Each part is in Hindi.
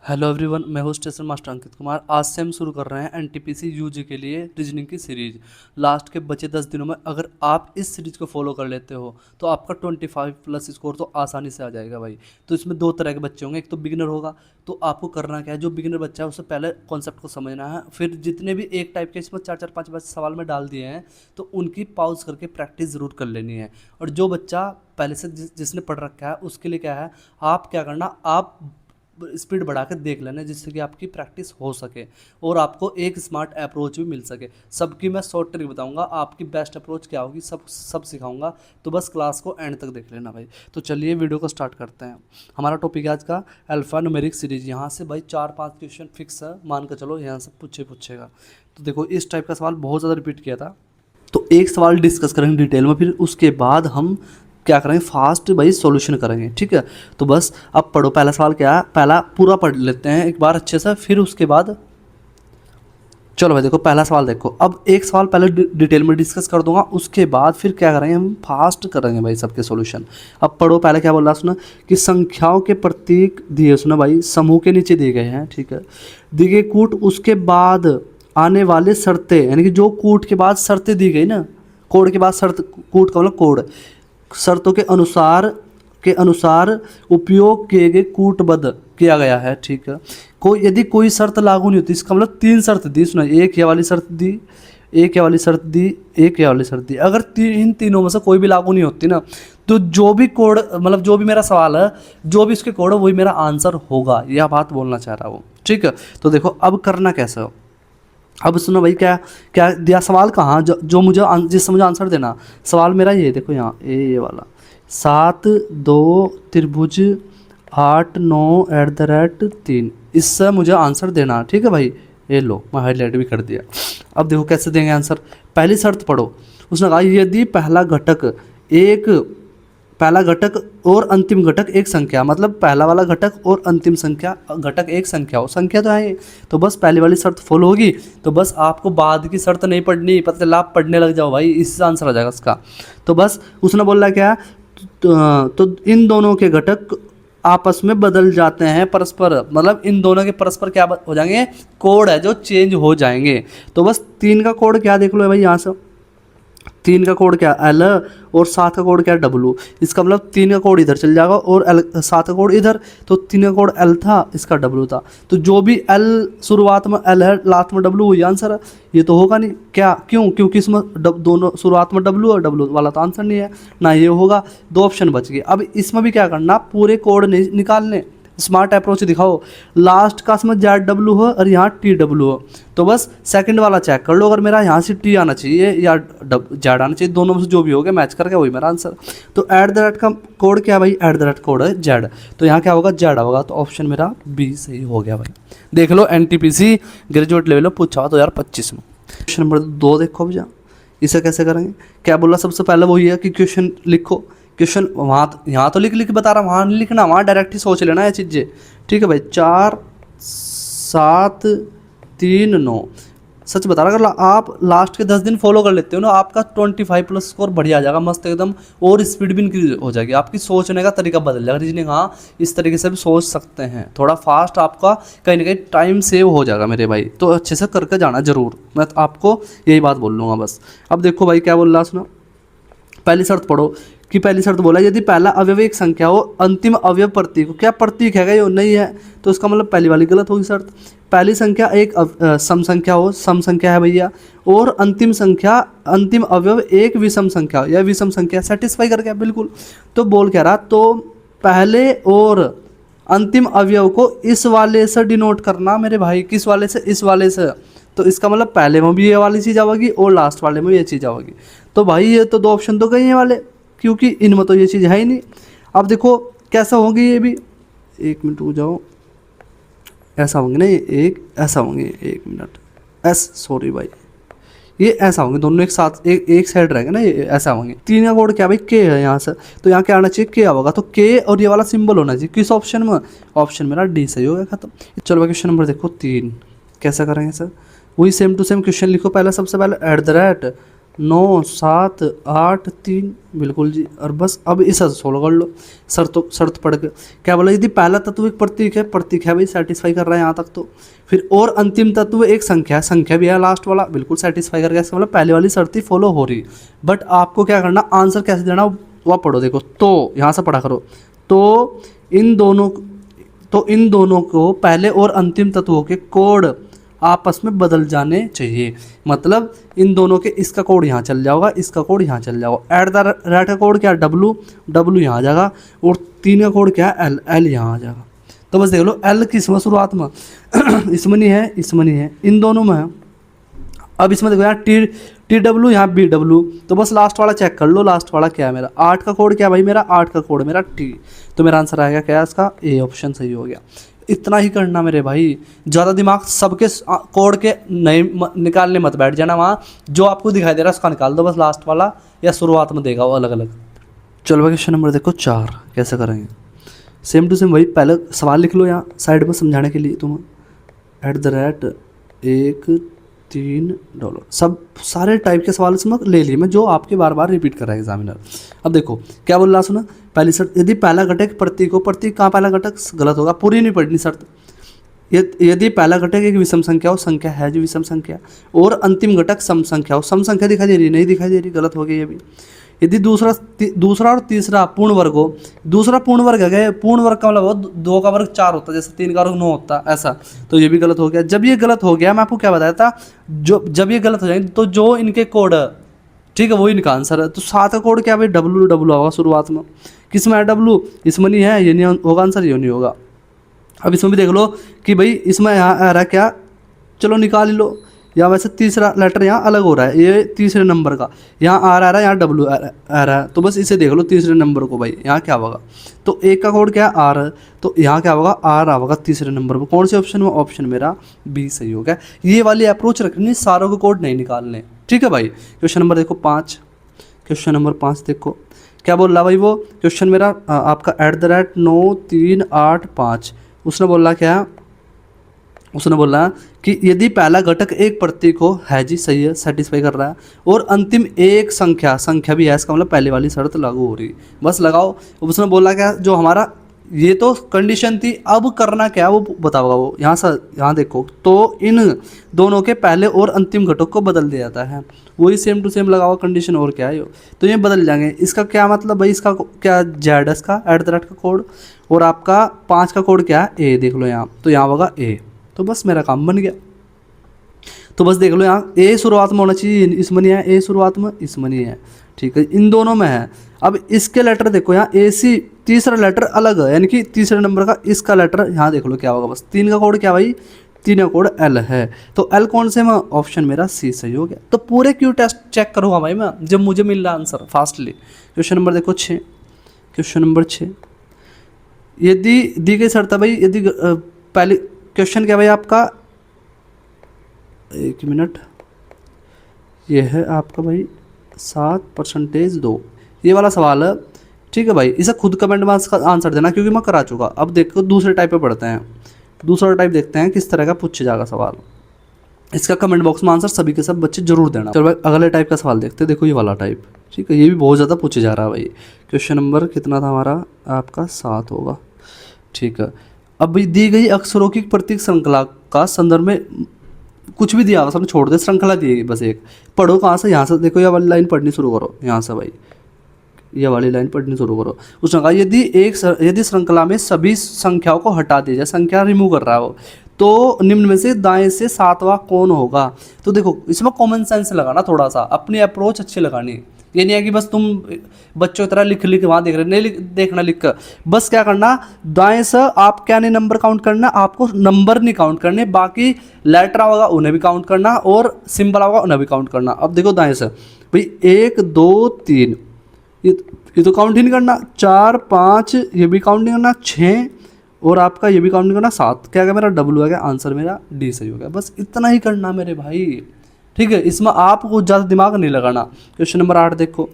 हेलो एवरीवन, मैं हूँ स्टेशन मास्टर अंकित कुमार। आज से हम शुरू कर रहे हैं एनटीपीसी यूजी के लिए रीजनिंग की सीरीज। लास्ट के बचे 10 दिनों में अगर आप इस सीरीज को फॉलो कर लेते हो तो आपका 25 प्लस स्कोर तो आसानी से आ जाएगा भाई। तो इसमें दो तरह के बच्चे होंगे, एक तो बिगिनर होगा। तो आपको करना क्या है, जो बिगिनर बच्चा है उससे पहले कॉन्सेप्ट को समझना है, फिर जितने भी एक टाइप के इसमें चार चार पाँच पाँच सवाल में डाल दिए हैं तो उनकी पॉज करके प्रैक्टिस ज़रूर कर लेनी है। और जो बच्चा पहले से जिसने पढ़ रखा है उसके लिए क्या है, आप क्या करना, आप स्पीड बढ़ा के देख लेना जिससे कि आपकी प्रैक्टिस हो सके और आपको एक स्मार्ट अप्रोच भी मिल सके। सबकी मैं शॉर्ट ट्रिक बताऊंगा, आपकी बेस्ट अप्रोच क्या होगी सब सब सिखाऊंगा। तो बस क्लास को एंड तक देख लेना भाई। तो चलिए वीडियो को स्टार्ट करते हैं। हमारा टॉपिक है आज का अल्फा न्यूमेरिक सीरीज। यहाँ से भाई 4-5 क्वेश्चन फिक्स है, मान कर चलो यहाँ से पूछेगा। तो देखो इस टाइप का सवाल बहुत ज़्यादा रिपीट किया था, तो एक सवाल डिस्कस करेंगे डिटेल में, फिर उसके बाद हम क्या करेंगे, फास्ट भाई सॉल्यूशन करेंगे, ठीक है। तो बस अब पढ़ो, पहला सवाल क्या है, पहला पूरा पढ़ लेते हैं एक बार अच्छे से, फिर उसके बाद चलो भाई देखो पहला सवाल देखो। अब एक सवाल पहले डिटेल में डिस्कस कर दूंगा, उसके बाद फिर क्या करेंगे, हम फास्ट करेंगे भाई सबके सॉल्यूशन। अब पढ़ो, पहले क्या बोल रहा सुना कि संख्याओं के प्रतीक दिए, सुना भाई, समूह के नीचे दिए गए हैं, ठीक है। दिए गए कूट उसके बाद आने वाले शर्तें, यानी कि जो कूट के बाद शर्तें दी गई ना, कोड के बाद शर्त, कूट का मतलब कोड, शर्तों के अनुसार उपयोग किए गए कूटबद्ध किया गया है, ठीक है। कोई यदि कोई शर्त लागू नहीं होती, इसका मतलब 3 शर्त दी, सुना, एक ये वाली शर्त दी, एक ये वाली शर्त दी, एक ये वाली शर्त दी। अगर इन तीनों में से कोई भी लागू नहीं होती ना, तो जो भी कोड, मतलब जो भी मेरा सवाल है, जो भी इसके कोड है वही मेरा आंसर होगा। यह बात बोलना चाह रहा हूँ, ठीक है। तो देखो अब करना कैसे हो, अब सुनो भाई, क्या क्या दिया सवाल, कहाँ जो मुझे जिससे मुझे आंसर देना। सवाल मेरा ये देखो, यहाँ ये वाला 7 2 त्रिभुज 8 9 @3, इससे मुझे आंसर देना, ठीक है भाई। ये लो मैं हाईलाइट भी कर दिया। अब देखो कैसे देंगे आंसर। पहली शर्त पढ़ो, उसने कहा यदि पहला घटक और अंतिम घटक एक संख्या, मतलब पहला वाला घटक और अंतिम संख्या घटक एक संख्या हो, संख्या तो है, तो बस पहली वाली शर्त फॉलो होगी। तो बस आपको बाद की शर्त नहीं पढ़नी, पता चला आप पढ़ने लग जाओ भाई, इससे आंसर आ जाएगा इसका। तो बस उसने बोला क्या, तो इन दोनों के घटक आपस में बदल जाते हैं परस्पर, मतलब इन दोनों के परस्पर क्या हो जाएंगे, कोड है जो चेंज हो जाएंगे। तो बस 3 का कोड क्या देख लो भाई, यहाँ से 3 का कोड क्या एल और 7 का कोड क्या डब्लू। इसका मतलब 3 का कोड इधर चल जाएगा और 7 का कोड इधर, तो 3 का कोड एल था, इसका डब्लू था। तो जो भी एल शुरुआत में एल है, लास्ट में डब्लू, वही आंसर है। ये तो होगा नहीं क्या, क्यों, क्योंकि इसमें दोनों शुरुआत में डब्लू और डब्लू वाला तो आंसर नहीं है ना, ये होगा। 2 ऑप्शन बच गए। अब इसमें भी क्या करना, पूरे कोड निकालने, स्मार्ट अप्रोच दिखाओ। लास्ट का इसमें जेड डब्लू हो और यहाँ टी डब्लू हो, तो बस सेकंड वाला चेक कर लो, अगर मेरा यहाँ से टी आना चाहिए या जेड आना चाहिए, दोनों में से जो भी हो गया मैच करके वही मेरा आंसर। तो @ का कोड क्या है भाई, @ कोड है जेड, तो यहाँ क्या होगा, जेड होगा। तो ऑप्शन मेरा बी सही हो गया भाई। देख लो एनटीपीसी ग्रेजुएट लेवल में पूछा हुआ 2025 में। क्वेश्चन नंबर 2 देखो भैया, इसे कैसे करेंगे। क्या बोला, सबसे पहले वही है कि क्वेश्चन लिखो। क्वेश्चन वहाँ यहाँ तो लिख बता रहा, वहाँ नहीं लिखना, वहाँ डायरेक्ट ही सोच लेना ये चीज़ें, ठीक है भाई। 4 7 3 9, सच बता रहा, अगर आप लास्ट के 10 दिन फॉलो कर लेते हो ना, आपका 25 प्लस स्कोर बढ़िया आ जाएगा मस्त एकदम, और स्पीड भी इंक्रीज हो जाएगी, आपकी सोचने का तरीका बदल जाएगा। रीजनिंग हाँ इस तरीके से भी सोच सकते हैं, थोड़ा फास्ट, आपका कहीं ना कहीं टाइम सेव हो जाएगा मेरे भाई। तो अच्छे से करके जाना जरूर, मैं तो आपको यही बात बोल लूँगा बस। अब देखो भाई क्या बोल रहा सुना, पहली शर्त पढ़ो कि पहली शर्त बोला यदि पहला अवयव एक संख्या हो, अंतिम अवयव प्रतीक हो। क्या प्रतीक है, ये नहीं है, तो इसका मतलब पहली वाली गलत होगी शर्त। पहली संख्या एक सम संख्या हो, सम संख्या है भैया, और अंतिम अवयव एक विषम संख्या हो, यह विषम संख्या, सेटिस्फाई कर गया बिल्कुल। तो बोल क्या रहा, तो पहले और अंतिम अवयव को इस वाले से डिनोट करना मेरे भाई, किस वाले से, इस वाले से। तो इसका मतलब पहले में भी ये वाली चीज़ आएगी और लास्ट वाले में ये चीज़ आएगी। तो भाई ये तो 2 ऑप्शन तो गए हैं वाले, क्योंकि इनमें तो ये चीज़ है ही नहीं। अब देखो कैसा होंगे ये भी, 1 मिनट रुक जाओ, ऐसा होंगे नहीं, एक ऐसा होंगे, 1 मिनट, सॉरी भाई, ये ऐसा होंगे दोनों एक साथ, एक साइड रहेगा ना, ये ऐसा होंगे। 3 का कोड क्या भाई, के है यहाँ से, तो यहाँ क्या आना चाहिए, के होगा, तो के और ये वाला सिंबल होना चाहिए किस ऑप्शन में, ऑप्शन मेरा डी सही हो गया, खत्म। चलो भाई क्वेश्चन नंबर देखो 3, कैसा करेंगे सर, वही सेम टू सेम क्वेश्चन लिखो। पहले सबसे पहले @ 9 7 8 3, बिल्कुल जी। और बस अब इसे सोल्व कर लो शर्त पढ़ के। क्या बोला, यदि पहला तत्व एक प्रतीक है भाई, सेटिस्फाई कर रहा है यहाँ तक तो। फिर और अंतिम तत्व एक संख्या भी है लास्ट वाला, बिल्कुल सेटिस्फाई कर गया। इसका मतलब पहले वाली शर्त ही फॉलो हो रही। बट आपको क्या करना, आंसर कैसे देना वह पढ़ो। देखो तो यहाँ से पढ़ा करो। तो इन दोनों को पहले और अंतिम तत्वों के कोड आपस में बदल जाने चाहिए। मतलब इन दोनों के, इसका कोड यहाँ चल जाओगा, इसका कोड यहाँ चल जाओगा। एट द रेट का कोड क्या, डब्लू यहाँ आ जाएगा, और 3 का कोड क्या है, एल यहाँ आ जाएगा। तो बस देख लो, एल किसमें शुरुआत में इसमें नहीं है, इसमें नहीं है, इन दोनों में है। अब इसमें देखो यहाँ टी डब्ल्यू, यहाँ बी डब्ल्यू। तो बस लास्ट वाला चेक कर लो, लास्ट वाला क्या है मेरा, 8 का कोड क्या भाई मेरा, 8 का कोड मेरा टी। तो मेरा आंसर आएगा क्या, इसका ए ऑप्शन सही हो गया। इतना ही करना मेरे भाई, ज़्यादा दिमाग सबके कोड के नहीं निकालने मत बैठ जाना। वहाँ जो आपको दिखाई दे रहा है उसका निकाल दो, बस लास्ट वाला या शुरुआत में देगा वो अलग अलग। चलो भाई क्वेश्चन नंबर देखो 4 कैसे करेंगे। सेम टू सेम वही, पहले सवाल लिख लो यहाँ साइड में समझाने के लिए तुम। एट द रेट 1 $3, सब सारे टाइप के सवाल इसमें ले लिए मैं, जो आपके बार बार रिपीट कर रहा है एग्जामिनर। अब देखो क्या बोल रहा, सुना पहली शर्त, यदि पहला घटक प्रतीक हो, प्रतीक कहाँ पहला घटक, गलत होगा, पूरी नहीं पढ़नी शर्त। यदि पहला घटक एक विषम संख्या हो, संख्या है जो विषम संख्या, और अंतिम घटक सम संख्या हो, सम संख्या दिखाई दे रही, नहीं दिखाई दे रही, गलत हो गई ये भी। यदि दूसरा और तीसरा पूर्ण वर्ग हो, दूसरा पूर्ण वर्ग है, पूर्ण वर्ग का मतलब वो 2 का वर्ग 4 होता है, जैसे 3 का वर्ग 9 होता है, ऐसा। तो ये भी गलत हो गया। जब ये गलत हो गया, मैं आपको क्या बताया था, जब ये गलत हो जाएंगे तो जो इनके कोड, ठीक है, वही इनका आंसर है। तो 7 का कोड क्या भाई, डब्लू होगा शुरुआत में। किस में है डब्लू, इसमें नहीं है, ये नहीं होगा आंसर, ये नहीं होगा। अब इसमें भी देख लो कि भाई इसमें यहाँ आ रहा है क्या, चलो निकाल लो। या वैसे तीसरा लेटर यहाँ अलग हो रहा है, ये तीसरे नंबर का यहाँ आर आ रहा है, यहाँ डब्लू आ रहा है। तो बस इसे देख लो तीसरे नंबर को भाई, यहाँ क्या होगा, तो 1 का कोड क्या है, आर, तो यहाँ क्या होगा, आर आएगा तीसरे नंबर पर। कौन से ऑप्शन में, ऑप्शन मेरा बी सही हो गया। ये वाली अप्रोच रखनी, सारों के कोड नहीं निकालने, ठीक है भाई। क्वेश्चन नंबर देखो 5, क्वेश्चन नंबर 5 देखो क्या बोल रहा भाई, वो क्वेश्चन मेरा आपका एट द रेट 9 3 8 5। उसने बोला क्या, उसने बोला कि यदि पहला घटक एक प्रतीक हो, है जी, सही है, सेटिस्फाई कर रहा है, और अंतिम एक संख्या भी है, इसका मतलब पहले वाली शर्त लागू हो रही, बस लगाओ। उसने बोला क्या, जो हमारा ये तो कंडीशन थी, अब करना क्या वो बताओगा वो, यहाँ देखो, तो इन दोनों के पहले और अंतिम घटक को बदल दिया जाता है, वही सेम टू सेम लगाओ कंडीशन, और क्या है तो ये बदल जाएंगे। इसका क्या मतलब भाई, इसका क्या जेड इसका एट द रेट का कोड, और आपका 5 का कोड क्या है, ए, देख लो यहाँ, तो यहाँ होगा ए। तो बस मेरा काम बन गया। तो बस देख लो यहाँ ए शुरुआत में होना चाहिए, इसमें नहीं है, ए शुरुआत में, इसमें नहीं है, ठीक है, इन दोनों में है। अब इसके लेटर देखो यहाँ ए सी, तीसरा लेटर अलग है, यानी कि तीसरे नंबर का इसका लेटर यहाँ देख लो क्या होगा, बस 3 का कोड क्या भाई, 3 का कोड एल है। तो एल कौन से में, ऑप्शन मेरा सी सही हो गया। तो पूरे क्यू टेस्ट चेक करूँगा भाई मैं, जब मुझे मिल रहा आंसर फास्टली। क्वेश्चन नंबर देखो 6, क्वेश्चन नंबर 6, यदि दी गई शर्त है भाई, यदि पहले क्वेश्चन क्या भाई आपका, 1 मिनट, ये है आपका भाई 7% 2, ये वाला सवाल है, ठीक है भाई। इसे खुद कमेंट में आंसर देना, क्योंकि मैं करा चुका। अब देखो दूसरे टाइप पे पढ़ते हैं, दूसरा टाइप देखते हैं किस तरह का पूछे जाएगा सवाल। इसका कमेंट बॉक्स में आंसर सभी के सब बच्चे जरूर देना। चलो भाई अगले टाइप का सवाल देखते हैं, देखो ये वाला टाइप, ठीक है, ये भी बहुत ज़्यादा पूछे जा रहा है भाई। क्वेश्चन नंबर कितना था हमारा, आपका 7 होगा, ठीक है। अब दी गई अक्षरों की प्रतीक श्रृंखला का संदर्भ में कुछ भी दिया, सबने छोड़ दे, श्रृंखला दी गई, बस एक पढ़ो। कहाँ से, यहाँ से देखो, ये वाली लाइन पढ़नी शुरू करो, यहाँ से भाई ये वाली लाइन पढ़नी शुरू करो। उसने कहा यदि श्रृंखला में सभी संख्याओं को हटा दिया जाए, संख्या रिमूव कर रहा हो, तो निम्न में से दाएं से 7वां कौन होगा। तो देखो इसमें कॉमन सेंस लगाना, थोड़ा सा अपनी अप्रोच अच्छी लगानी। ये नहीं है कि बस तुम बच्चों की तरह लिख वहाँ देख रहे, नहीं देखना लिख कर, बस क्या करना, दाएं से आप क्या नहीं नंबर काउंट करना, आपको नंबर नहीं काउंट करने, बाकी लेटर होगा उन्हें भी काउंट करना, और सिंबल होगा उन्हें भी काउंट करना। अब देखो दाएं से भाई 1 2 3, ये तो काउंट ही नहीं करना, 4 5 ये भी काउंट नहीं करना, 6 और आपका ये भी काउंट नहीं करना, 7। क्या मेरा डब्लू है, क्या आंसर मेरा डी सही हो गया। बस इतना ही करना मेरे भाई, ठीक है, इसमें आपको ज़्यादा दिमाग नहीं लगाना। क्वेश्चन नंबर 8 देखो,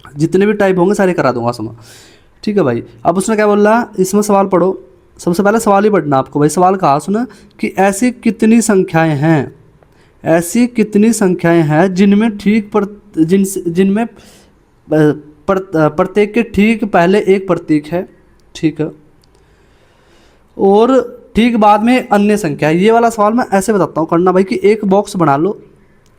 जितने भी टाइप होंगे सारे करा दूंगा इसमें, ठीक है भाई। अब उसने क्या बोला, इसमें सवाल पढ़ो, सबसे पहले सवाल ही पढ़ना आपको भाई। सवाल कहा सुना कि ऐसी कितनी संख्याएं हैं, ऐसी कितनी संख्याएं हैं जिनमें ठीक पर जिनमें प्रत्येक के ठीक पहले एक प्रतीक है, ठीक है, और ठीक बाद में अन्य संख्या है। ये वाला सवाल मैं ऐसे बताता हूँ करना भाई कि एक बॉक्स बना लो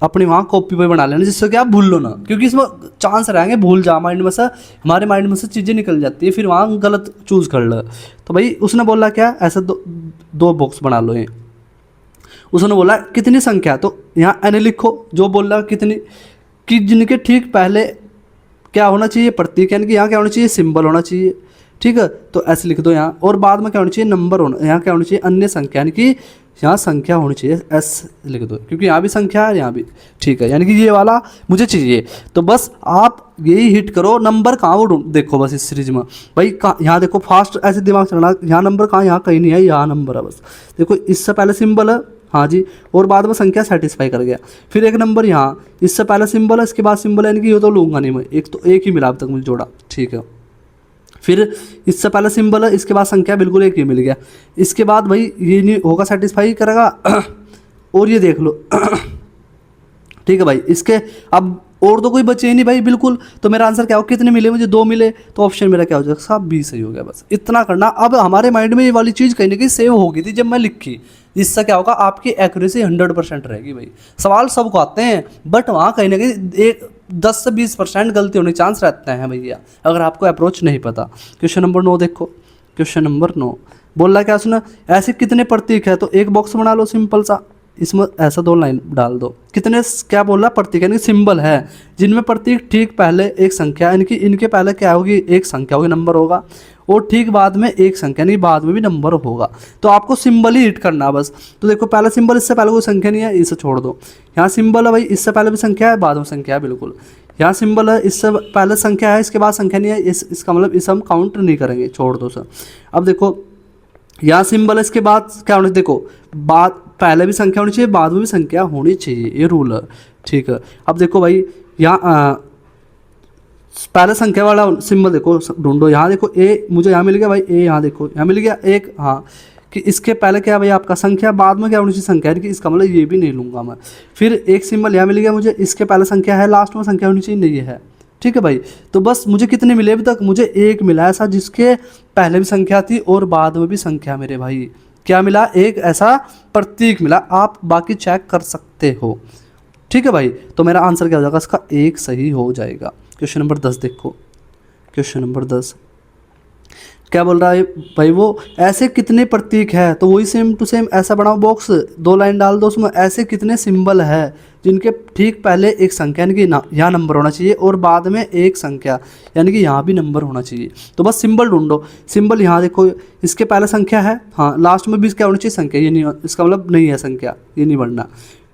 अपनी वहाँ कॉपी पे बना लेना, जिससे कि आप भूल लो ना, क्योंकि इसमें चांस रहेंगे भूल जा, माइंड में से हमारे माइंड में से चीज़ें निकल जाती है, फिर वहाँ गलत चूज़ कर लो। तो भाई उसने बोला क्या, ऐसे दो बॉक्स बना लो। ये उसने बोला कितनी संख्या, तो यहाँ एन लिखो, जो बोल रहा कितनी, कि जिनके ठीक पहले क्या होना चाहिए, प्रतीक, यानी कि यहाँ क्या होना चाहिए, सिंबल होना चाहिए, ठीक है, तो ऐसे लिख दो यहाँ। और बाद में क्या होना चाहिए, नंबर होना, यहाँ क्या होना चाहिए, अन्य संख्या, यानी कि यहाँ संख्या होनी चाहिए, एस लिख दो, क्योंकि यहाँ भी संख्या है यहाँ भी, ठीक है, यानी कि ये वाला मुझे चाहिए। तो बस आप यही हिट करो, नंबर कहाँ वो देखो बस इस सीरीज में भाई, कहाँ यहाँ देखो, फास्ट ऐसे दिमाग चलना, यहाँ नंबर कहाँ, यहाँ कहीं नहीं है, यहाँ नंबर है बस, देखो इससे पहले सिंबल है, हाँ जी, और बाद में संख्या सेटिस्फाई कर गया, फिर एक नंबर यहाँ, इससे पहले सिंबल है, इसके बाद सिंबल है, यानी कि ये तो लूँगा नहीं मैं, एक तो एक ही मिला अब तक मुझे जोड़ा, ठीक है, फिर इससे पहले सिंबल है, इसके बाद संख्या बिल्कुल एक ही मिल गया, इसके बाद भाई ये नहीं होगा, सेटिस्फाई करेगा और ये देख लो ठीक है भाई, इसके अब और तो कोई बचे ही नहीं भाई बिल्कुल, तो मेरा आंसर क्या हो, कितने मिले मुझे, 2 मिले, तो ऑप्शन मेरा क्या हो जाएगा, सब बी सही हो गया। बस इतना करना। अब हमारे माइंड में ये वाली चीज़ कहीं ना कहीं सेव हो गई थी जब मैं लिखी, इससे क्या होगा, आपकी एक्यूरेसी 100% रहेगी भाई। सवाल सबको आते हैं, बट वहाँ कहीं ना कहीं एक 10 से 20% गलती होने के चांस रहते हैं भैया, अगर आपको अप्रोच नहीं पता। क्वेश्चन नंबर 9 देखो, क्वेश्चन नंबर 9 बोल रहा है क्या, सुना, ऐसे कितने प्रतीक है, तो एक बॉक्स बना लो सिंपल सा, इसमें ऐसा 2 लाइन डाल दो, कितने क्या बोल रहा है, प्रतीक यानी सिंबल है जिनमें प्रतीक ठीक पहले एक संख्या, यानी कि इनके पहले क्या होगी, एक संख्या होगी, नंबर होगा, और ठीक बाद में एक संख्या, यानी बाद में भी नंबर होगा। तो आपको सिंबल ही हिट करना बस। तो देखो पहला सिंबल, इससे पहले कोई संख्या नहीं है, इसे छोड़ दो। यहाँ सिंबल है भाई, इससे पहले भी संख्या है, बाद में संख्या है, बिल्कुल। यहाँ सिंबल है, इससे पहले संख्या है, इसके बाद संख्या नहीं है, इसका मतलब इसे हम काउंट नहीं करेंगे, छोड़ दो सर। अब देखो यहाँ सिंबल है, इसके बाद क्या होना चाहिए, देखो बाद पहले भी संख्या होनी चाहिए, बाद में भी संख्या होनी चाहिए, ये रूल है, ठीक है। अब देखो भाई यहाँ पहले संख्या वाला सिंबल देखो, ढूंढो, यहाँ देखो ए मुझे यहाँ मिल गया भाई, ए यहाँ देखो यहाँ मिल गया एक, हाँ, कि इसके पहले क्या भाई आपका संख्या, बाद में क्या होनी चाहिए संख्या, कि इसका मतलब ये भी नहीं लूँगा मैं। फिर एक सिंबल यहाँ मिल गया मुझे, इसके पहले संख्या है, लास्ट में संख्या होनी चाहिए, नहीं है, ठीक है भाई। तो बस मुझे कितने मिले अभी तक, मुझे एक मिला ऐसा जिसके पहले भी संख्या थी और बाद में भी संख्या, मेरे भाई क्या मिला, एक ऐसा प्रतीक मिला, आप बाकी चेक कर सकते हो, ठीक है भाई। तो मेरा आंसर क्या हो जाएगा, इसका एक सही हो जाएगा। क्वेश्चन नंबर 10 देखो, क्वेश्चन नंबर 10 क्या बोल रहा है भाई, वो ऐसे कितने प्रतीक है, तो वही सेम टू सेम ऐसा बनाओ बॉक्स, 2 लाइन डाल दो उसमें, ऐसे कितने सिंबल है जिनके ठीक पहले एक संख्या, यानी कि यहाँ नंबर होना चाहिए, और बाद में एक संख्या, यानी कि यहाँ भी नंबर होना चाहिए। तो बस सिंबल ढूंढो, सिंबल यहाँ देखो, इसके पहले संख्या है, हाँ, लास्ट में भी क्या होनी चाहिए, संख्या, ये नहीं, इसका मतलब नहीं है संख्या, ये नहीं बढ़ना।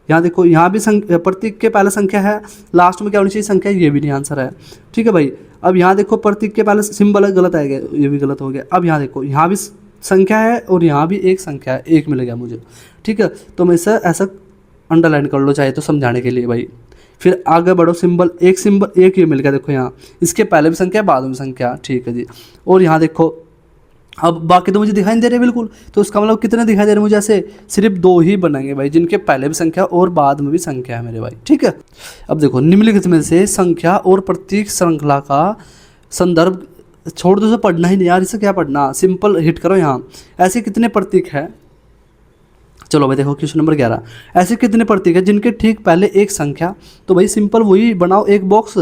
यहाँ देखो यहाँ भी प्रतीक के पहले संख्या है, लास्ट में क्या होनी चाहिए, संख्या, ये भी नहीं आंसर है, ठीक है भाई। अब यहाँ देखो प्रतीक के पहले सिंबल है, गलत आ गया, ये भी गलत हो गया। अब यहाँ देखो यहाँ भी संख्या है और यहाँ भी एक संख्या है, एक मिल गया मुझे, ठीक है। तो मैं इसे ऐसा अंडरलाइन कर लो चाहे तो समझाने के लिए भाई। फिर आगे बढ़ो, सिंबल एक ये मिल गया, देखो यहाँ इसके पहले भी संख्या, बाद में संख्या, ठीक है जी। और यहाँ देखो अब बाकी तो मुझे दिखाई नहीं दे रहे बिल्कुल, तो इसका मतलब कितने दिखाई दे रहे मुझे, ऐसे सिर्फ 2 ही बनेंगे भाई जिनके पहले भी संख्या और बाद में भी संख्या है मेरे भाई, ठीक है। अब देखो निम्नलिखित में से संख्या और प्रतीक श्रृंखला का संदर्भ, छोड़ दो, पढ़ना ही नहीं यार, इसे क्या पढ़ना, सिंपल हिट करो यहाँ, ऐसे कितने प्रतीक है। चलो भाई देखो क्वेश्चन नंबर 11, ऐसे कितने प्रतीक है जिनके ठीक पहले एक संख्या, तो भाई सिंपल वही बनाओ एक बॉक्स।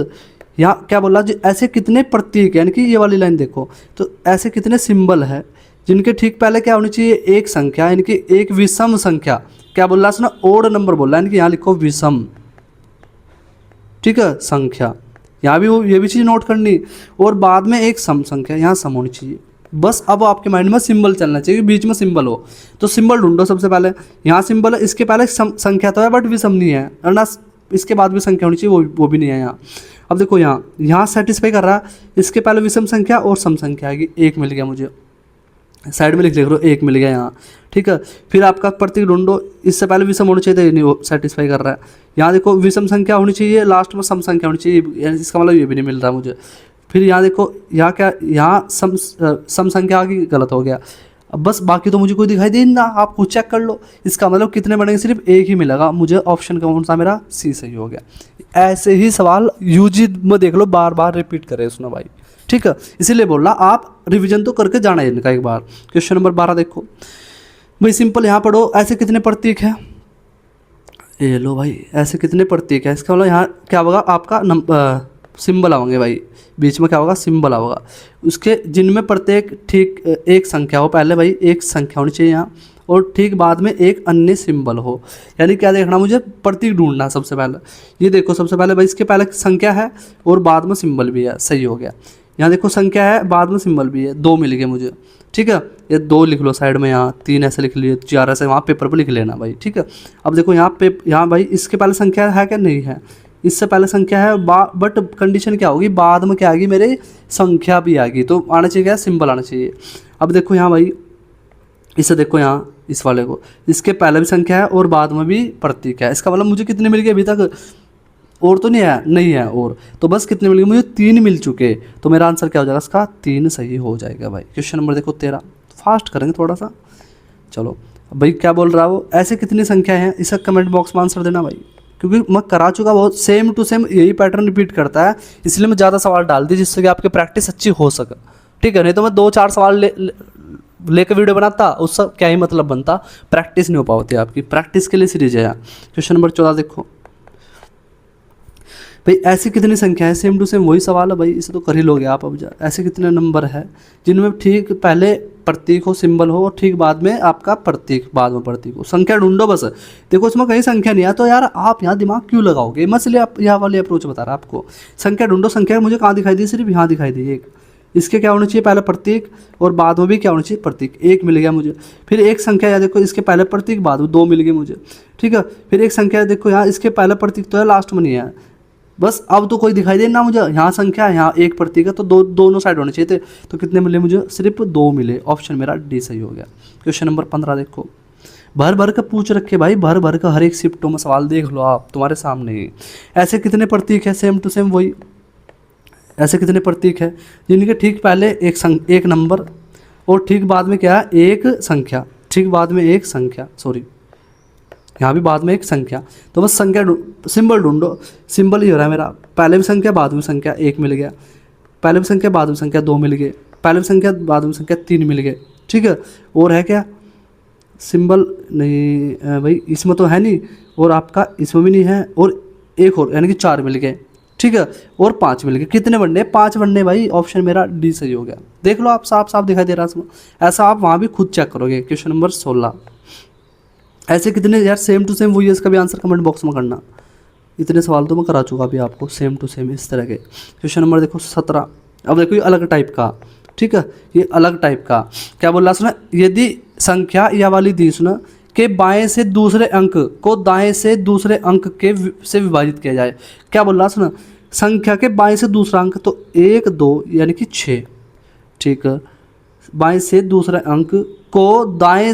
यहाँ क्या बोला, ऐसे कितने प्रतीक, यानी कि ये वाली लाइन देखो, तो ऐसे कितने सिंबल है जिनके ठीक पहले क्या होनी चाहिए, एक संख्या, यानी कि एक विषम संख्या, क्या बोल रहा है सुना, ओड नंबर बोल रहा है, यानी कि यहाँ लिखो विषम, ठीक है, संख्या, यहाँ भी वो ये भी चीज़ नोट करनी, और बाद में एक सम संख्या, यहाँ सम होनी चाहिए। बस अब आपके माइंड में सिंबल चलना चाहिए, बीच में सिंबल हो, तो सिंबल ढूंढो सबसे पहले। यहाँ सिंबल है, इसके पहले संख्या तो है बट विषम नहीं है, और ना इसके बाद भी संख्या होनी चाहिए, वो भी नहीं है यहाँ। अब देखो यहाँ सेटिस्फाई कर रहा है, इसके पहले विषम संख्या और सम संख्या आएगी, एक मिल गया मुझे, साइड में लिख लो, एक मिल गया यहाँ, ठीक है। फिर आपका प्रतीक ढूंढो, इससे पहले विषम होना चाहिए, ये नहीं वो सेटिस्फाई कर रहा है। यहाँ देखो विषम संख्या होनी चाहिए, लास्ट में सम संख्या होनी चाहिए, इसका मतलब ये भी नहीं मिल रहा मुझे। फिर यहाँ देखो यहाँ क्या, यहाँ सम संख्या आ गई, गलत हो गया। अब बस बाकी तो मुझे कोई दिखाई दे ना, आप खुद चेक कर लो। इसका मतलब कितने बनेंगे, सिर्फ एक ही मिलेगा मुझे। ऑप्शन कौन सा मेरा, सी सही हो गया। ऐसे ही सवाल यूजी में देख लो, बार बार रिपीट करे सुनो भाई, ठीक है। इसीलिए बोल रहा आप रिवीजन तो करके जाना है इनका एक बार। क्वेश्चन नंबर 12 देखो भाई, सिंपल यहाँ पढ़ो, ऐसे कितने प्रतीक है, ये लो भाई, ऐसे कितने प्रतीक है। इसका मतलब यहाँ क्या होगा, आपका सिंबल आएंगे भाई, बीच में क्या होगा, सिंबल होगा उसके, जिनमें प्रत्येक ठीक एक संख्या हो। पहले भाई एक संख्या होनी चाहिए यहाँ, और ठीक बाद में एक अन्य सिंबल हो। यानी क्या देखना, मुझे प्रतीक ढूंढना है सबसे पहले। ये देखो सबसे पहले भाई, इसके पहले संख्या है और बाद में सिंबल भी है, सही हो गया। यहाँ देखो संख्या है, बाद में सिंबल भी है, 2 मिल गए मुझे, ठीक है। ये 2 लिख लो साइड में, यहाँ 3 ऐसे लिख लिए, 4 ऐसे वहाँ पेपर पर लिख लेना भाई, ठीक है। अब देखो यहाँ पे, यहाँ भाई इसके पहले संख्या है क्या, नहीं है, इससे पहले संख्या है, बट कंडीशन क्या होगी, बाद में क्या आएगी मेरे, संख्या भी आएगी, तो आना चाहिए क्या, सिंबल आना चाहिए। अब देखो यहाँ भाई, इसे देखो यहाँ, इस वाले को, इसके पहले भी संख्या है और बाद में भी प्रतीक है। इसका मतलब मुझे कितने मिल गए अभी तक, और तो नहीं है, नहीं है और, तो बस कितने मिल गए मुझे, 3 मिल चुके। तो मेरा आंसर क्या हो जाएगा, इसका 3 सही हो जाएगा भाई। क्वेश्चन नंबर देखो 13, फास्ट करेंगे थोड़ा सा, चलो भाई। क्या बोल रहा है वो, ऐसे कितनी संख्या है, इसका कमेंट बॉक्स में आंसर देना भाई, क्योंकि मैं करा चुका बहुत, सेम टू सेम यही पैटर्न रिपीट करता है, इसलिए मैं ज़्यादा सवाल डाल दी जिससे कि आपकी प्रैक्टिस अच्छी हो सके, ठीक है। नहीं तो मैं 2-4 सवाल लेकर वीडियो बनाता, उससे क्या ही मतलब बनता, प्रैक्टिस नहीं हो पाती आपकी। प्रैक्टिस के लिए सीरीज है। क्वेश्चन नंबर 14 देखो भाई, ऐसी कितनी संख्या है, सेम टू सेम वही सवाल है भाई, इसे तो कर ही लोगे आप। अब ऐसे कितने नंबर है जिनमें ठीक पहले प्रतीक हो, सिंबल हो, और ठीक बाद में आपका प्रतीक, बाद में प्रतीक हो। संख्या ढूंढो बस। देखो इसमें कहीं संख्या नहीं है तो यार आप यहाँ दिमाग क्यों लगाओगे, मैं इसलिए आप यहाँ वाली अप्रोच बता रहा आपको। संख्या ढूंढो, संख्या मुझे कहाँ दिखाई दी, सिर्फ यहाँ दिखाई दी एक। इसके क्या होना चाहिए, पहले प्रतीक और बाद में भी क्या होना चाहिए, प्रतीक। 1 मिल गया मुझे। फिर एक संख्या यहाँ देखो, इसके पहले प्रतीक, बाद में 2 मिल गए मुझे, ठीक है। फिर एक संख्या देखो यहाँ, इसके पहले प्रतीक तो है, लास्ट में नहीं है, बस। अब तो कोई दिखाई दे ना मुझे, यहाँ संख्या है, यहाँ एक प्रतीक है, तो दोनों साइड होने चाहिए थे। तो कितने मिले मुझे, सिर्फ 2 मिले। ऑप्शन मेरा डी सही हो गया। क्वेश्चन नंबर 15 देखो, भर भर कर पूछ रखे भाई, भर भर कर हर एक शिफ्टों में सवाल देख लो आप, तुम्हारे सामने ही। ऐसे कितने प्रतीक है, सेम टू सेम वही। ऐसे कितने प्रतीक है जिनके ठीक पहले एक नंबर और ठीक बाद में क्या है, एक संख्या, ठीक बाद में एक संख्या, सॉरी यहाँ भी बाद में एक संख्या। तो बस संख्या सिंबल ढूंढो। सिंबल ही हो रहा है मेरा, पहले भी संख्या बाद में संख्या, 1 मिल गया। पहले भी संख्या बाद में संख्या, 2 मिल गए। पहले भी संख्या बाद में संख्या, 3 मिल गए, ठीक है। और है क्या, सिंबल नहीं भाई, इसमें तो है नहीं, और आपका इसमें भी नहीं है, और एक और, यानी कि 4 मिल गए, ठीक है। और 5 मिल गए। कितने बनने, 5 बनने भाई। ऑप्शन मेरा डी सही हो गया। देख लो आप, साफ साफ दिखाई दे रहा है इसमें। ऐसा आप वहाँ भी खुद चेक करोगे। क्वेश्चन नंबर 16, ऐसे कितने यार, सेम टू सेम वही है, इसका भी आंसर कमेंट बॉक्स में करना। इतने सवाल तो मैं करा चुका अभी आपको, सेम टू सेम इस तरह के। क्वेश्चन नंबर देखो 17, अब देखो ये अलग टाइप का, ठीक है, ये अलग टाइप का। क्या बोल रहा सुना, यदि संख्या या वाली दी सुना के बाएं से दूसरे अंक को दाएं से दूसरे अंक के से विभाजित किया जाए। क्या बोल रहा सुना, संख्या के बाएं से दूसरा अंक, तो 1 2 यानी कि 6, ठीक है। बाएं से दूसरे अंक को दाएं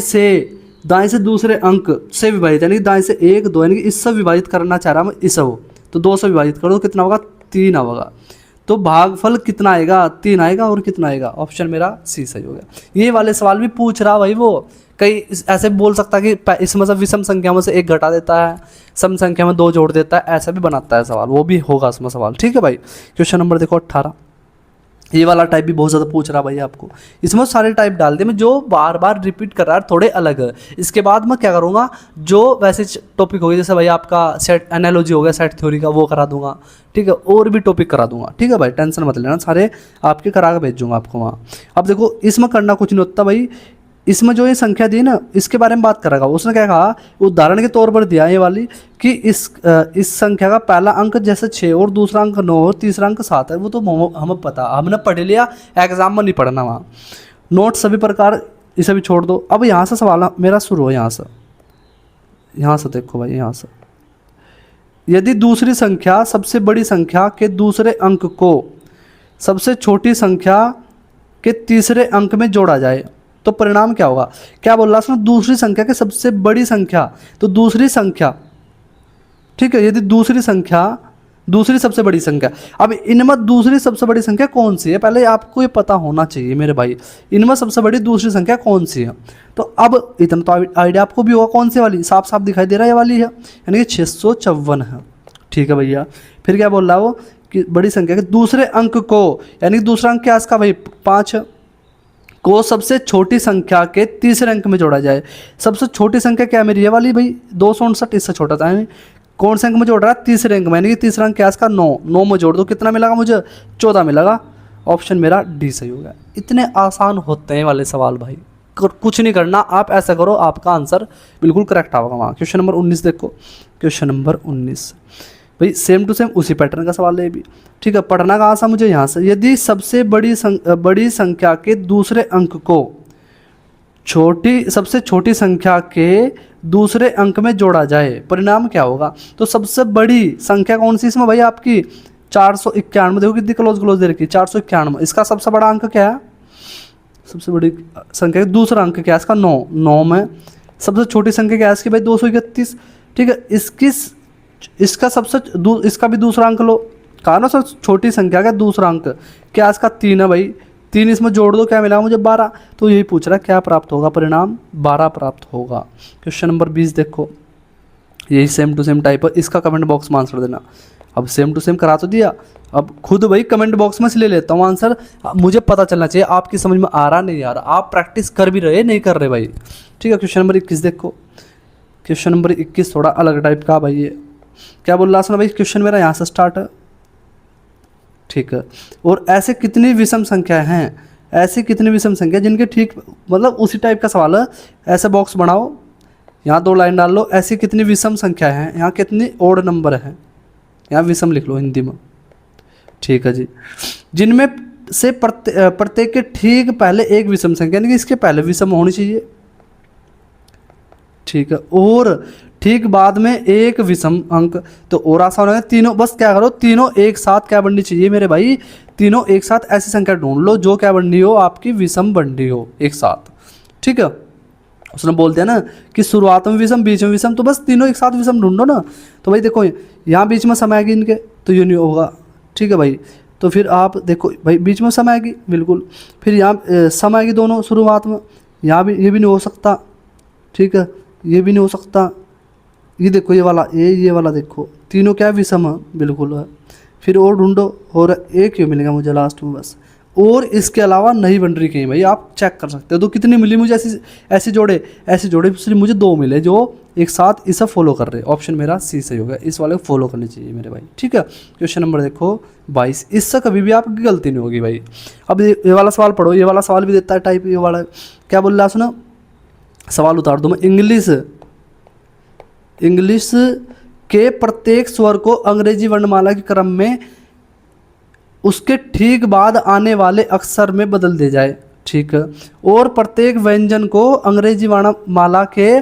से दूसरे अंक से विभाजित, यानी कि दाएं से 1 2 यानी कि इससे विभाजित करना चाह रहा मैं, इसे हो तो 2 से विभाजित करो, कितना होगा, 3 होगा। तो भागफल कितना आएगा, 3 आएगा। और कितना आएगा, ऑप्शन मेरा सी सही हो गया। ये वाले सवाल भी पूछ रहा भाई वो, कई ऐसे बोल सकता है कि इसमें से विषम संख्या में से 1 घटा देता है, सम संख्या में 2 जोड़ देता है, ऐसा भी बनाता है सवाल, वो भी होगा इसमें सवाल, ठीक है भाई। क्वेश्चन नंबर देखो 18, ये वाला टाइप भी बहुत ज़्यादा पूछ रहा भाई आपको। इसमें सारे टाइप डाल दे, मैं जो बार बार रिपीट कर रहा है थोड़े अलग है। इसके बाद मैं क्या करूँगा, जो वैसे टॉपिक हो गया, जैसे भाई आपका सेट एनालॉजी हो गया, सेट थ्योरी का, वो करा दूंगा, ठीक है। और भी टॉपिक करा दूंगा, ठीक है भाई, टेंशन मत लेना, सारे आपके करा के भेज दूंगा आपको वहाँ। अब देखो इसमें करना कुछ नहीं होता भाई, इसमें जो ये संख्या दी ना, इसके बारे में बात करेगा। उसने क्या कहा, उदाहरण के तौर पर दिया ये वाली कि इस संख्या का पहला अंक जैसे 6 और दूसरा अंक 9 और तीसरा अंक 7 है, वो तो हमें पता, हमने पढ़ लिया, एग्जाम में नहीं पढ़ना वहाँ। नोट सभी प्रकार, इसे भी छोड़ दो। अब यहाँ से सवाल मेरा शुरू हो, यहाँ से देखो भाई, यहाँ से, यदि दूसरी संख्या सबसे बड़ी संख्या के दूसरे अंक को सबसे छोटी संख्या के तीसरे अंक में जोड़ा जाए तो परिणाम क्या होगा। क्या बोल रहा है, दूसरी संख्या के सबसे बड़ी संख्या, तो दूसरी संख्या, ठीक है, यदि दूसरी संख्या दूसरी सबसे बड़ी संख्या। अब इनमें दूसरी सबसे बड़ी संख्या कौन सी है, पहले आपको ये पता होना चाहिए मेरे भाई, इनमें सबसे बड़ी दूसरी संख्या कौन सी है। तो अब इतना तो आइडिया आपको भी होगा कौन सी वाली, साफ साफ दिखाई दे रहा है ये वाली है, यानी कि 654 है। ठीक है भैया, फिर क्या बोल रहा है वो कि बड़ी संख्या के दूसरे अंक को, यानी कि दूसरा अंक क्या है इसका भाई 5 को सबसे छोटी संख्या के तीसरे अंक में जोड़ा जाए। सबसे छोटी संख्या क्या है मेरी ये वाली भाई 259, इससे छोटा था, यानी कौन से अंक में जोड़ रहा है, तीसरे अंक में, यानी कि तीसरा अंक क्या है इसका 9, 9 में जोड़ दो कितना मिलेगा मुझे 14 मिलेगा। ऑप्शन मेरा डी सही होगा। इतने आसान होते हैं वाले सवाल भाई, कुछ नहीं करना, आप ऐसा करो आपका आंसर बिल्कुल करेक्ट आएगा वहाँ। क्वेश्चन नंबर 19 देखो, क्वेश्चन नंबर 19 भाई सेम टू सेम उसी पैटर्न का सवाल है भी। ठीक है, पढ़ना कहाँ सा मुझे, यहाँ से। यदि सबसे बड़ी संख्या के दूसरे अंक को सबसे छोटी संख्या के दूसरे अंक में जोड़ा जाए, परिणाम क्या होगा। तो सबसे बड़ी संख्या कौन सी इसमें भाई आपकी 491, देखो कितनी क्लोज दे रखी 491। इसका सबसे बड़ा अंक क्या है, सबसे बड़ी संख्या का दूसरा अंक क्या है इसका 9, 9 में सबसे छोटी संख्या क्या है इसकी भाई 231। ठीक है, इसका इसका भी दूसरा अंक लो, कहा ना सर छोटी संख्या का दूसरा अंक क्या इसका 3 है भाई, 3 इसमें जोड़ दो क्या मिला मुझे 12। तो यही पूछ रहा है क्या प्राप्त होगा, परिणाम 12 प्राप्त होगा। क्वेश्चन नंबर 20 देखो, यही सेम टू सेम टाइप है, इसका कमेंट बॉक्स में आंसर देना। अब सेम टू सेम करा तो दिया, अब खुद भाई कमेंट बॉक्स में से ले लेता हूँ आंसर, मुझे पता चलना चाहिए आपकी समझ में आ रहा नहीं आ रहा, आप प्रैक्टिस कर भी रहे नहीं कर रहे भाई। ठीक है, क्वेश्चन नंबर 21 देखो, क्वेश्चन नंबर 21 थोड़ा अलग टाइप का भाई। ये क्या बोल रहा है भाई, क्वेश्चन मेरा यहाँ से स्टार्ट है। ठीक है, और ऐसे कितनी विषम संख्या हैं, ऐसी कितनी विषम संख्या जिनके ठीक मतलब उसी टाइप का सवाल है। ऐसे बॉक्स बनाओ, यहाँ 2 लाइन डाल लो, ऐसी कितनी विषम संख्या है, यहाँ कितनी ओड नंबर है, यहाँ विषम लिख लो हिंदी में। ठीक है जी, जिनमें से प्रत्येक के ठीक पहले एक विषम संख्या, यानी कि इसके पहले विषम होनी चाहिए। ठीक है, और ठीक बाद में एक विषम अंक, तो और आसान है तीनों, बस क्या करो तीनों एक साथ क्या बननी चाहिए मेरे भाई, तीनों एक साथ ऐसी संख्या ढूंढ लो जो क्या बननी हो आपकी विषम बननी हो एक साथ। ठीक है, उसने बोलते हैं ना कि शुरुआत में विषम बीच में विषम, तो बस तीनों एक साथ विषम ढूंढो ना। तो भाई देखो यहाँ बीच में सम आएगी इनके, तो ये नहीं होगा। ठीक है भाई, तो फिर आप देखो भाई बीच में सम आएगी बिल्कुल, फिर यहाँ सम आएगी दोनों शुरुआत में, यहाँ भी ये भी नहीं हो सकता। ठीक है, ये भी नहीं हो सकता, ये देखो ये वाला देखो, तीनों क्या विषम है बिल्कुल है। फिर और ढूंढो, और एक ही मिलेगा मुझे लास्ट में बस, और इसके अलावा नहीं बन रही कहीं भाई, आप चेक कर सकते हो। तो कितनी मिली मुझे ऐसे जोड़े सिर्फ मुझे 2 मिले जो एक साथ इसे फॉलो कर रहे हैं। ऑप्शन मेरा सी सही होगा, इस वाले को फॉलो करनी चाहिए मेरे भाई। ठीक है, क्वेश्चन नंबर देखो 22, इससे कभी भी आपकी गलती नहीं होगी भाई। अब ये वाला सवाल पढ़ो, ये वाला सवाल भी देता है टाइप, ये वाला क्या बोल रहा है सुनो, सवाल उतार दो मैं। इंग्लिश के प्रत्येक स्वर को अंग्रेजी वर्णमाला के क्रम में उसके ठीक बाद आने वाले अक्षर में बदल दिया जाए। ठीक है, और प्रत्येक व्यंजन को अंग्रेजी वर्णमाला के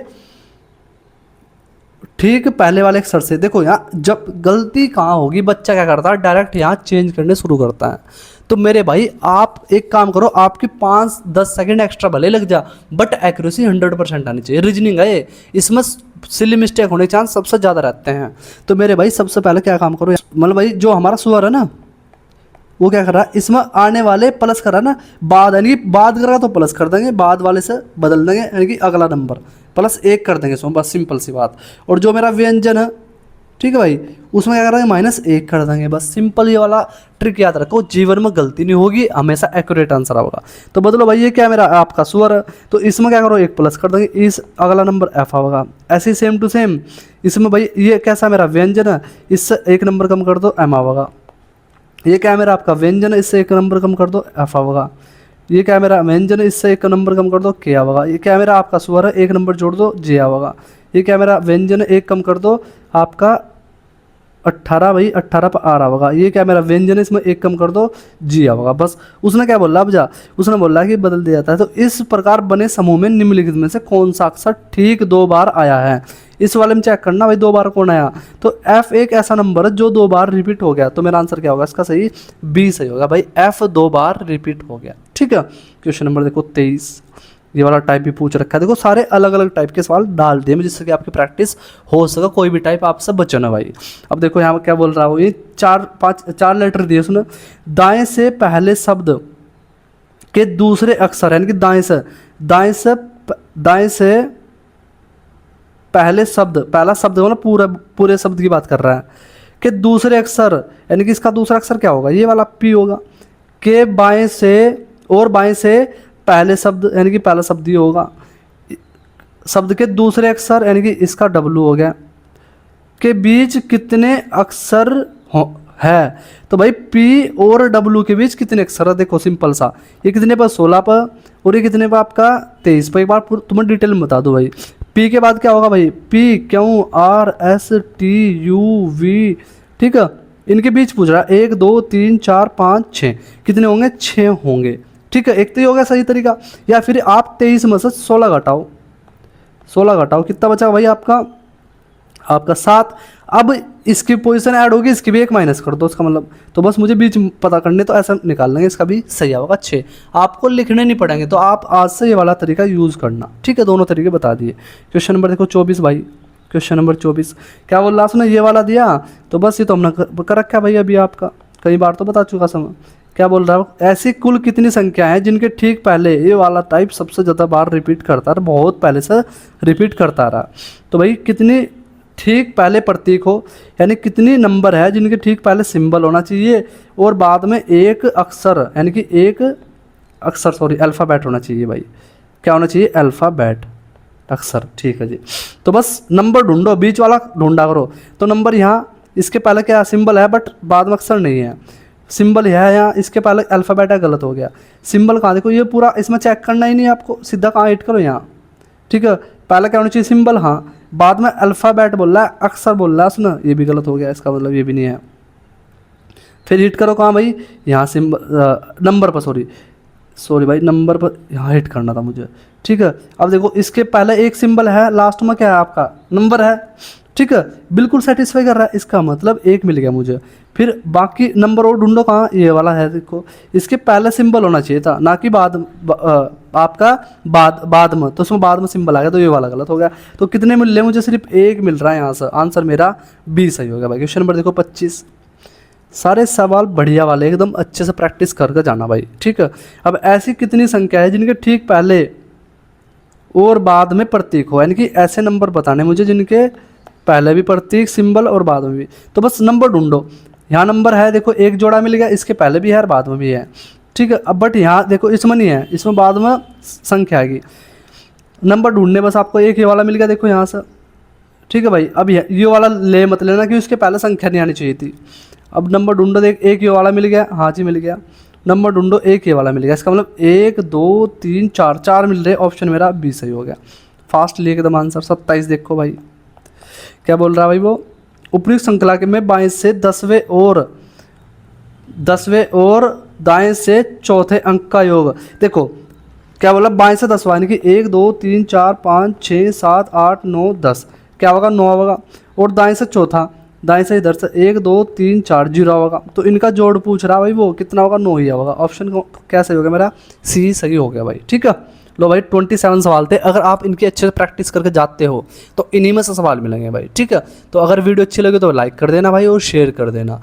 ठीक पहले वाले अक्षर से, देखो यहाँ जब गलती कहाँ होगी, बच्चा क्या करता है डायरेक्ट यहाँ चेंज करने शुरू करता है। तो मेरे भाई आप एक काम करो, आपकी 5-10 सेकंड एक्स्ट्रा भले लग जा, बट एक्यूरेसी 100% आनी चाहिए। रीजनिंग है, इसमें सिली मिस्टेक होने के चांस सबसे ज़्यादा रहते हैं। तो मेरे भाई सबसे पहले क्या काम करो, मतलब भाई जो हमारा स्वर है ना वो क्या कर रहा है, इसमें आने वाले प्लस कर रहा है ना, बाद यानी बाद कर रहा तो प्लस कर देंगे, बाद वाले से बदल देंगे, यानी कि अगला नंबर +1 कर देंगे इसमें, बस सिंपल सी बात। और जो मेरा व्यंजन है, ठीक है भाई, उसमें क्या करेंगे -1 कर देंगे, बस सिंपल। ये वाला ट्रिक याद रखो, जीवन में गलती नहीं होगी, हमेशा एक्यूरेट आंसर होगा। तो बदलो भाई, ये क्या मेरा आपका स्वर है, तो इसमें क्या करो 1 प्लस कर देंगे, इस अगला नंबर f होगा। ऐसे ही सेम टू सेम इसमें भाई ये कैसा मेरा व्यंजन है, इससे 1 नंबर कम कर दो m होगा। ये क्या मेरा आपका व्यंजन है, इससे 1 नंबर कम कर दो f होगा। ये क्या मेरा व्यंजन है, इससे 1 नंबर कम कर दो k होगा। ये क्या मेरा आपका स्वर है, 1 नंबर जोड़ दो j होगा। ये क्या मेरा व्यंजन है, 1 कम कर दो आपका 18 भाई 18 पर आ रहा होगा। ये क्या मेरा व्यंजन है, इसमें 1 कम कर दो जी होगा। बस उसने क्या बोला, अब जा उसने बोला कि बदल दिया जाता है। तो इस प्रकार बने समूह में निम्नलिखित में से कौन सा अक्षर ठीक 2 बार आया है। इस वाले में चेक करना भाई 2 बार कौन आया, तो f एक ऐसा नंबर है जो 2 बार रिपीट हो गया। तो मेरा आंसर क्या होगा इसका, सही B सही होगा भाई, f 2 बार रिपीट हो गया। ठीक है, क्वेश्चन नंबर देखो 23, ये वाला टाइप भी पूछ रखा है। देखो सारे अलग अलग टाइप के सवाल डाल दिए मैं, जिससे कि आपकी प्रैक्टिस हो सके, कोई भी टाइप आपसे बचे ना भाई। अब देखो यहाँ क्या बोल रहा हूँ, ये 4 लेटर दिए उसने। दाएं से पहले शब्द के दूसरे अक्षर, यानी कि दाएं से पहले शब्द, पहला शब्द मतलब पूरे शब्द की बात कर रहा है, कि दूसरे अक्षर, यानी कि इसका दूसरा अक्षर क्या होगा, ये वाला पी होगा। के बाएं से पहले शब्द, यानी कि पहला शब्द ये होगा। शब्द के दूसरे अक्षर, यानी कि इसका डब्लू हो गया। के बीच कितने अक्षर है, तो भाई पी और डब्लू के बीच कितने अक्षर है, देखो सिंपल सा, ये कितने पर 16 पर, और ये कितने पर आपका 23 पर। एक बार तुम्हें डिटेल में बता दो भाई। पी के बाद क्या होगा भाई, P Q R S T U V, ठीक है, इनके बीच पूछ रहा है 1 2 3 4 5 6, कितने होंगे, 6 होंगे, ठीक है। एक तो ये हो गया सही तरीका। या फिर आप 23 में से 16 घटाओ, 16 घटाओ, कितना बचा भाई आपका 7। अब इसकी पोजीशन ऐड होगी, इसकी भी 1 माइनस कर दो, उसका मतलब, तो बस मुझे बीच पता करने, तो ऐसा निकाल लेंगे, इसका भी सही होगा 6। आपको लिखने नहीं पड़ेंगे, तो आप आज से ये वाला तरीका यूज़ करना, ठीक है। दोनों तरीके बता दिए। क्वेश्चन नंबर देखो 24 भाई, क्वेश्चन नंबर 24 क्या बोल रहा उसने, ये वाला दिया, तो बस ये तो हमने कर रखा है भाई, अभी आपका कई बार तो बता चुका समय। क्या बोल रहा हूँ, ऐसी कुल कितनी संख्या है जिनके ठीक पहले ये वाला टाइप सबसे ज़्यादा बार रिपीट करता रहा, बहुत पहले से रिपीट करता रहा। तो भाई कितनी ठीक पहले प्रतीक हो, यानी कितनी नंबर है जिनके ठीक पहले सिंबल होना चाहिए, और बाद में एक अक्षर, यानी कि एक अक्षर सॉरी अल्फ़ाबेट होना चाहिए भाई। क्या होना चाहिए, अल्फ़ाबेट, अक्षर, ठीक है जी। तो बस नंबर ढूंढो, बीच वाला ढूंढा करो। तो नंबर यहाँ, इसके पहले क्या सिंबल है, बट बाद में अक्षर नहीं है। सिंबल है यहाँ, इसके पहले अल्फ़ाबेट है, गलत हो गया। सिंबल कहाँ, देखो ये पूरा इसमें चेक करना ही नहीं है आपको, सीधा कहाँ हिट करो यहाँ, ठीक है। पहले क्या होना चाहिए, सिंबल, हाँ, बाद में अल्फ़ाबेट बोल रहा है, अक्षर बोल रहा है उसने, ये भी गलत हो गया, इसका मतलब ये भी नहीं है। फिर हिट करो कहाँ भाई, यहाँ सिंबल, नंबर पर, सॉरी भाई, नंबर पर यहाँ हिट करना था मुझे, ठीक है। अब देखो इसके पहले एक सिंबल है, लास्ट में क्या है आपका नंबर है, ठीक है, बिल्कुल सेटिस्फाई कर रहा है, इसका मतलब 1 मिल गया मुझे। फिर बाकी नंबर और ढूंढो कहाँ, ये वाला है, देखो इसके पहले सिंबल होना चाहिए था, ना कि आपका बाद में, तो उसमें बाद में सिंबल आ गया, तो ये वाला गलत हो गया। तो कितने मिल रहे मुझे, सिर्फ 1 मिल रहा है यहाँ से, आंसर मेरा बी सही हो गया भाई। क्वेश्चन नंबर देखो 25, सारे सवाल बढ़िया वाले, एकदम अच्छे से प्रैक्टिस करके जाना भाई, ठीक है। अब ऐसी कितनी संख्या है जिनके ठीक पहले और बाद में प्रतीक हो, यानी कि ऐसे नंबर बताने मुझे जिनके पहले भी प्रतीक सिंबल और बाद में भी। तो बस नंबर ढूंढो, यहाँ नंबर है, देखो 1 जोड़ा मिल गया, इसके पहले भी है और बाद में भी है, ठीक है। अब बट यहाँ देखो इसमें नहीं है, इसमें बाद में संख्या आएगी। नंबर ढूंढने बस आपको एक ये वाला मिल गया, देखो यहाँ से, ठीक है भाई। अब ये वाला ले मत लेना कि उसके पहले संख्या नहीं आनी चाहिए थी। अब नंबर ढूंढो, देख एक ये वाला मिल गया, हाँ जी मिल गया। नंबर ढूंढो, एक ये वाला मिल गया, इसका मतलब 1 2 3 4 मिल रहे, ऑप्शन मेरा बी सही हो गया। फास्ट लिए एकदम आंसर। 27 देखो भाई, क्या बोल रहा है भाई वो, ऊपरी श्रृंखला के में बाएं से 10वें और दाएं से चौथे अंक का योग। देखो क्या बोला, बाएं से 10वां, यानी कि 1 2 3 4 5 6 7 8 9 10, क्या होगा 9 होगा। और दाएं से चौथा, दाएं से इधर से 1 2 3 4 0 होगा, तो इनका जोड़ पूछ रहा है भाई, वो कितना होगा, 9 ही होगा। ऑप्शन क्या सही हो गया मेरा, सी सही हो गया भाई, ठीक है। लो भाई 27 सवाल थे, अगर आप इनकी अच्छे से प्रैक्टिस करके जाते हो तो इन्हीं में से सवाल मिलेंगे भाई, ठीक है। तो अगर वीडियो अच्छी लगे तो लाइक कर देना भाई और शेयर कर देना।